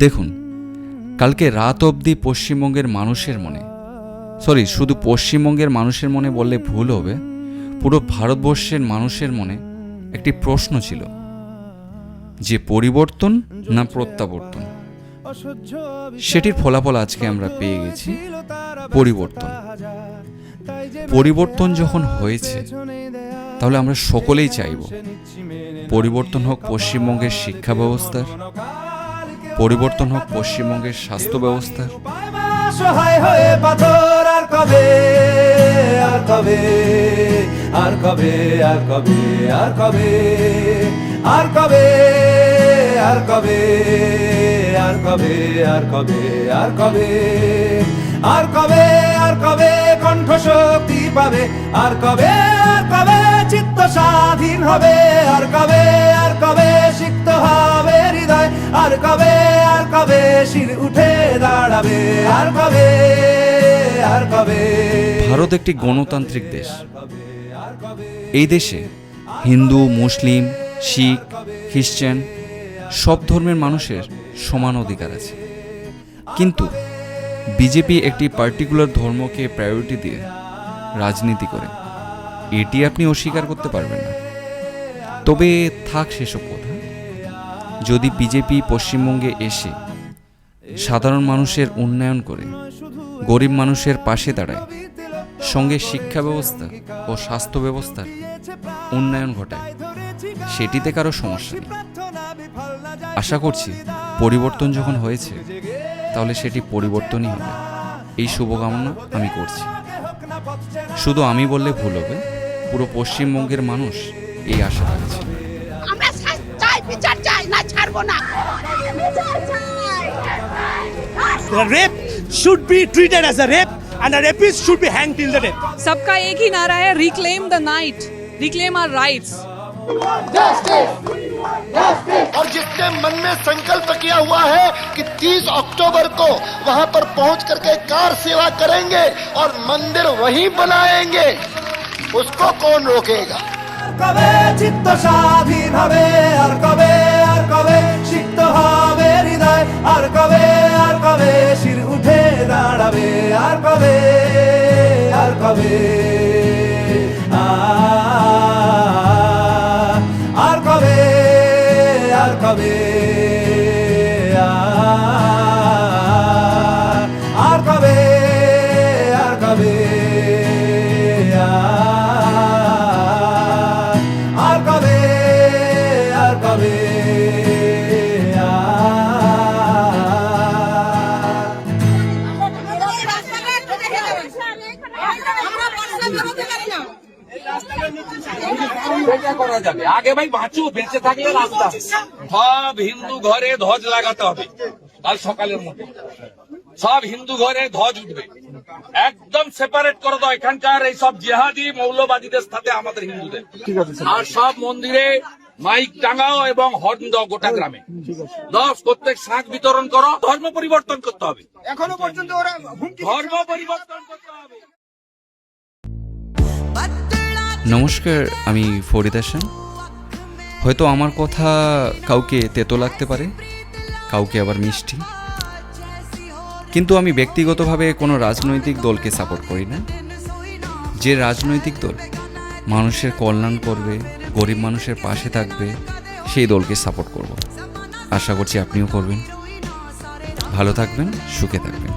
দেখুন, কালকে রাত অবধি পশ্চিমবঙ্গের মানুষের মনে, শুধু পশ্চিমবঙ্গের মানুষের মনে বললে ভুল হবে, পুরো ভারতবর্ষের মানুষের মনে একটি প্রশ্ন ছিল যে পরিবর্তন না প্রত্যাবর্তন। সেটির ফলাফল আজকে আমরা পেয়ে গেছি, পরিবর্তন। পরিবর্তন যখন হয়েছে, তাহলে আমরা সকলেই চাইব পরিবর্তন হোক পশ্চিমবঙ্গের শিক্ষা ব্যবস্থার, পরিবর্তন হোক পশ্চিমবঙ্গের স্বাস্থ্য ব্যবস্থার। সহায় হয়ে পাথর আর কবে, আর কবে, আর কবে, আর কবে, আর কবে, আর কবে, আর কবে, আর কবে, আর কবে, আর কবে, আর কবে, আর কবে কণ্ঠ শক্তি পাবে, আর কবে, আর কবে চিত্ত স্বাধীন হবে, আর কবে, আর কবে সিক্ত হবে হৃদয়, আর কবে, আর কবে শির উঠে দাঁড়াবে, আর কবে, আর কবে। ভারত একটি গণতান্ত্রিক দেশ। এই দেশে হিন্দু, মুসলিম, শিখ, খ্রিস্টান সব ধর্মের মানুষের সমান অধিকার আছে। কিন্তু বিজেপি একটি পার্টিকুলার ধর্মকে প্রায়োরিটি দিয়ে রাজনীতি করে, এটি আপনি অস্বীকার করতে পারবেন না। তবে থাক সেসব কথা। যদি বিজেপি পশ্চিমবঙ্গে এসে সাধারণ মানুষের উন্নয়ন করে, গরিব মানুষের পাশে দাঁড়ায়, সঙ্গে শিক্ষা ব্যবস্থা ও স্বাস্থ্য ব্যবস্থার উন্নয়ন ঘটায়, সেটিতে কারো সমস্যা নেই। আশা করছি পরিবর্তন যখন হয়েছে, তাহলে সেটি পরিবর্তনই হবে, এই শুভকামনা আমি করছি। শুধু আমি বললে ভুল হবে, পুরো পশ্চিমবঙ্গের মানুষ এই আশা রাখছে। Rape should be treated as a rape and a rapist should be hanged till the death. सबका एक ही नारा है, reclaim the night, reclaim our rights. और जिसने मन में संकल्प किया हुआ है कि 30 अक्टूबर को वहां पर पहुंच करके कार सेवा करेंगे और मंदिर वहीं बनाएंगे, उसको कौन रोकेगा। কবে চিত্ত স্বাধীন হবে, আর কবে, আর কবে সিক্ত হবে হৃদয়, আর কবে, আর কবে শির উঠে দাঁড়াবে, আর কবে, আর কবে, আর কবে, আর কবে, আর কবে, আর কবে, আর কবে, আর কবে, করা যাবে আগে ভাই বাঁচু, বেঁচে থাকলে রাস্তা। সব হিন্দু ঘরে ধ্বজ লাগাতে হবে কাল সকালের মধ্যে, সব হিন্দু ঘরে ধ্বজ উঠবে, একদম সেপারেট করে দাও এখানকার এই সব জেহাদি মৌলবাদীদের সাথে আমাদের হিন্দুদের। আর সব মন্দিরে মাইক টাঙাও এবং হর্ন দাও গোটা গ্রামে, প্রত্যেক শাঁখ বিতরণ করো। ধর্ম পরিবর্তন করতে হবে, এখনো পর্যন্ত ওরা ধর্ম পরিবর্তন করতে হবে। নমস্কার, আমি ফরিদ হাসান। হয়তো আমার কথা কাউকে তেতো লাগতে পারে, কাউকে আবার মিষ্টি, কিন্তু আমি ব্যক্তিগতভাবে কোনো রাজনৈতিক দলকে সাপোর্ট করি না। যে রাজনৈতিক দল মানুষের কল্যাণ করবে, গরিব মানুষের পাশে থাকবে, সেই দলকে সাপোর্ট করব। আশা করছি আপনিও করবেন। ভালো থাকবেন, সুখে থাকবেন।